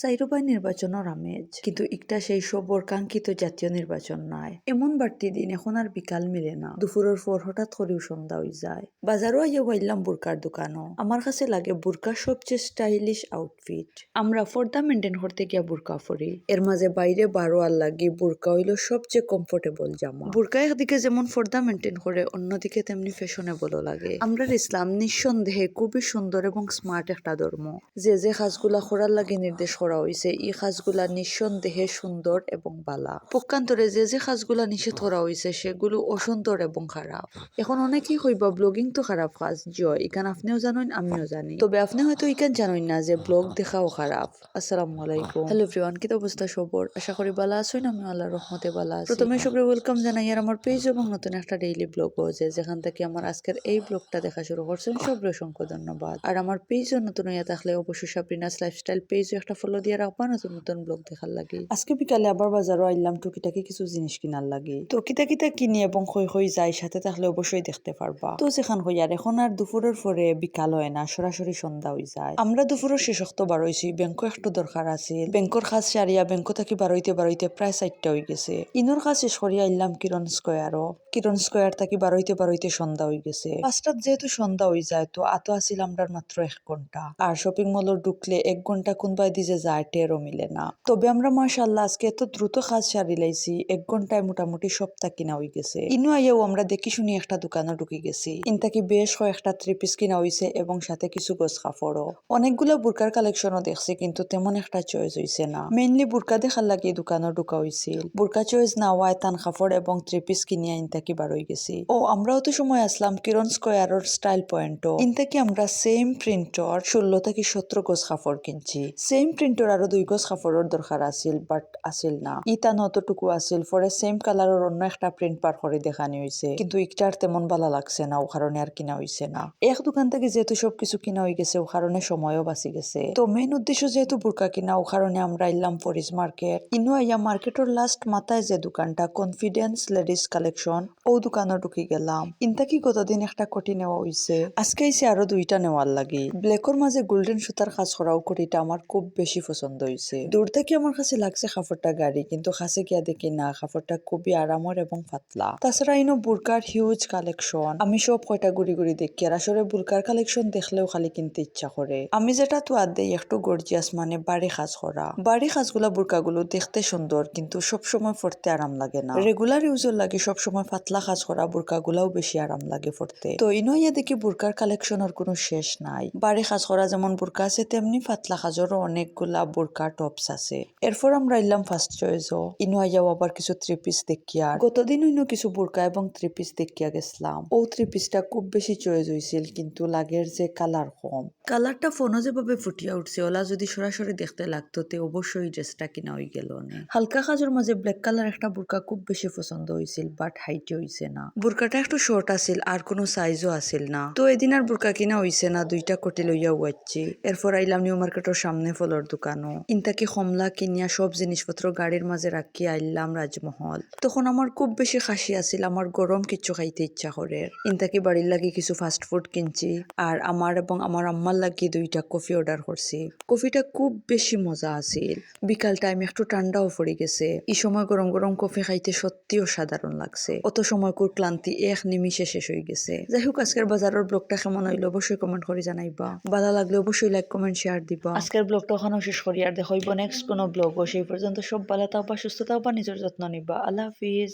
সাইরোবাই নির্বাচনের আমেজ কিন্তু একটা সেই সবর কাঙ্ক্ষিত জাতীয় নির্বাচন নাই। এমন বাড়তি দিন এখন আর বিকাল মিলে না, দুপুরের পর হঠাৎ করেও সন্ধ্যা হয়ে যায়। বাজারও আইয়া বাইলাম বুরকার দোকানও। আমার কাছে লাগে বুরকা সবচেয়ে স্টাইলিশ আউটফিট। আমরা ফর্দা মেনটেন করতে গিয়া বুরকা পরি, এর মাঝে বাইরে বারো আর লাগি বুরকা হইল সবচেয়ে কমফোর্টেবল জামা। বুরকা একদিকে যেমন ফর্দা মেনটেন করে, অন্যদিকে তেমনি ফ্যাশনেবলও লাগে। আমরা ইসলাম নিঃসন্দেহে খুবই সুন্দর এবং স্মার্ট একটা ধর্ম। যে কাজগুলা করার লাগে নির্দেশ করা হয়েছে, এই কাজগুলা নিঃসন্দেহে সুন্দর এবং বালা। পক্ষান্তরে যে কাজগুলা নিষেধ করা হয়েছে সেগুলো অসুন্দর এবং খারাপ। এখন অনেকেই কইবা ব্লগিং তো খারাপ কাজ, জয় ইখান আপনিও জানেন আমিও জানি, তবে আপনি হয়তো ইখান জানেন না যে ব্লগ দেখাও খারাপ। আসসালামু আলাইকুম, হ্যালো এভরিওয়ান, কি অবস্থা সবর? আশা করি ভালো আছেন, আমি আল্লাহর রহমতে ভালো আছি। প্রথমে সবরে ওয়েলকাম জানাই আর আমার পেজ এবং নতুন একটা ডেইলি ব্লগ হচ্ছে, যেখান থেকে আমার আজকের এই ব্লগটা দেখা শুরু করছেন, সবরে অসংখ্য ধন্যবাদ। আর আমার পেজও নতুন হইয়া থাকলে অবশ্যই সাবরিনাস লাইফস্টাইল পেজও একটা ফলো দিয়ে রাখবা নতুন নতুন ব্লগ দেখার লাগে। আজকে বিকালে আবার বাজারও আইলাম টুকিটাকি কিছু জিনিস কিনার লাগে। তো কিতা কিনি এবং কই যাই সাথে থাকলে অবশ্যই দেখতে পারবা। তো যেখান হই আর এখন আর দুপুরের পরে বিকাল হয় না, সরাসরি সন্ধ্যা হয়ে যায়। আমরা দুপুরের শেষক্ত বারোইছি, ব্যাংক একটু দরকার আছে। ব্যাংকর কাজ সারিয়া ব্যাংক থাকি বারোইতে প্রায় 4টা হয়ে গেছে। ইনোর কাজ শেষ করিয়া আইলাম কিরণ স্কোয়ার থাকি বারোইতে সন্ধ্যা হয়ে গেছে। 5টাত যেহেতু সন্ধ্যা হয়ে যায়, তো আতো আসিল আমরা মাত্র 1 ঘন্টা। আর শপিং মলে ঢুকলে 1 ঘন্টা কোনবাই দিয়ে যায় টেরও মিলে না। তবে আমরা মাশাআল্লাহ আজকে এত দ্রুত কাজ সারি লাইছি, 1 ঘন্টায় মোটামুটি সবটা কিনা হয়ে গেছে। ইনো আইয়াও আমরা দেখি শুনি একটা দোকানে ঢুকে গেছি। ইনতাকি বেশ কয়েকটা 3 পিস কিনা হয়েছে এবং সাথে কিছু গোছ কাপড়ও। অনেকগুলো বুরকার কালেকশনও দেখছি, কিন্তু তেমন একটা চয়েস হয়েছে না। মেইনলি বুরকা দেখার লাগে দোকানে ঢুকা হয়েছিল। বুরকা চয়েস না হওয়ায় তান কাপড় এবং 3 পিস কিনিয়া ইনতাকি বার হয়ে গেছি। ও আমরাও তো সময় আসলাম কিরণ স্কোয়ারের স্টাইল পয়েন্টও। ইনতাকি আমরা সেম প্রিন্টর 16 থেকে 17 গজ কাপড় কিনছি। সেম প্রিন্টর আরো 2 গজ কাপড়ের দরকার আছিল, বাট আছিল না। ইটা নতটুকু আছিল, পরে সেম কালারের অন্য একটা প্রিন্ট পার করে দেখানি হয়েছে, কিন্তু ইটার তেমন ভালো লাগছে না, ও কারণে আর কিনা হয়েছে না। এক দোকান থেকে যেহেতু সবকিছু কিনা হয়ে গেছে, ও কারণে সময়ও বাঁচি গেছে। তো মেইন উদ্দেশ্য যেহেতু বুরকা কিনা, ও কারণে আমরা এলাম ফরিজ মার্কেট। ইনো আইয়া মার্কেটের লাস্ট মাথায় যে দোকানটা কনফিডেন্স লেডিস কালেকশন, ও দোকানে ঢুকি গেলাম। ইনতাকি গতদিন একটা কোটি নেওয়া হয়েছে, আজকে এসে আরো 2টা নেওয়ার লাগি। ব্ল্যাকের মাঝে গোল্ডেন সুতার কাজ করাও কোটিটা আমার খুব বেশি পছন্দ হয়েছে। দূর থেকে আমার কাছে লাগছে কাপড়টা গাড়ি, কিন্তু কাছে গিয়া দেখি না, কাপড়টা খুবই আরামের এবং পাতলা। তাছাড়া ইনো বুরকার হিউজ কালেকশন, আমি সব কয়টা ঘুরি দেখি। আর আসলে বুরকার কালেকশন দেখলেও খালি কিনতে ইচ্ছা করে। আমি যেটা তো আর দেই একটু গর্জিয়াস, মানে বাড়ি কাজ করা। বাড়ি কাজগুলা বুরকাগুলো দেখতে সুন্দর, কিন্তু সবসময় পরতে আরাম লাগে না। রেগুলার ইউজের লাগে সবসময় পাতলা কাজ করা বুরকাগুলাও বেশি আরাম লাগে পরতে। তো ইনইয়া দেখি বুরকার কালেকশনের কোনো শেষ নাই। বাড়ি কাজ করা যেমন বুরকা আছে, তেমনি পাতলা কাজেরও অনেকগুলা বুরকা টপস আছে। এরপর আমরা এলাম ফার্স্ট চয়েসও। ইনইয়াও আবার কিছু 3 পিস দেখিয়া, গতদিন ইনো কিছু বুরকা এবং 3 পিস দেখিয়া গেছিলাম। ও 3 পিসটা খুব বেশি চয়েস হয়েছিল, কিন্তু লাগের যে কালার কম। কালারটা ফোনও যেভাবে ফুটিয়া উঠছে, ওলা যদি সরাসরি দেখতে লাগতো তে অবশ্যই ড্রেসটা কিনা হয়ে গেল। হালকা কাজের মাঝে ব্ল্যাক কালার একটা বুরকা খুব বেশি পছন্দ হয়েছিল, বাট হাইটে হয়েছে না। বুরকাটা একটু শর্ট আছিল আর কোনো সাইজও আছিল না। তো এদিন আর বুরকা কিনা হয়েছে না, 2টা কোটি লইয়া উয়াচ্ছি। এরপর আইলাম নিউ মার্কেটের সামনে ফলর দোকানও। ইনতাকি কমলা কিনিয়া সব জিনিসপত্র গাড়ির মাঝে রাখি আইলাম রাজমহল। তখন আমার খুব বেশি খাসি আছিল, আমার গরম কিচ্ছু খাইতে ইচ্ছা করে। ইনতাকি বাড়ির লাগি কিছু ফাস্ট ফুড কিনছি, আর আমার এবং আমার আম্মার লাগি 2টা কফি অর্ডার করছি। কফিটা খুব বেশি মজা আছিল। বিকাল টাইম একটু ঠান্ডাও পড়ে গেছে। এই সময় গরম গরম কফি খাইতে সত্যি অসাধারণ লাগছে। অত সময়কুর ক্লান্তি এক নিমিষে শেষ হয়ে গেছে। যাই হোক, আজকের বাজারের ব্লগটা কেমন হইলো অবশ্যই কমেন্ট করে জানাইবা। ভালো লাগলে অবশ্যই লাইক কমেন্ট শেয়ার দিবা। আজকের ব্লগটা ওখানেও শেষ করি, আর দেখাইব নেক্সট কোনো ব্লগ। সেই পর্যন্ত সব ভালো থাকবা, সুস্থ থাকবা, নিজের যত্ন নিবা। আল্লাহ হাফিজ।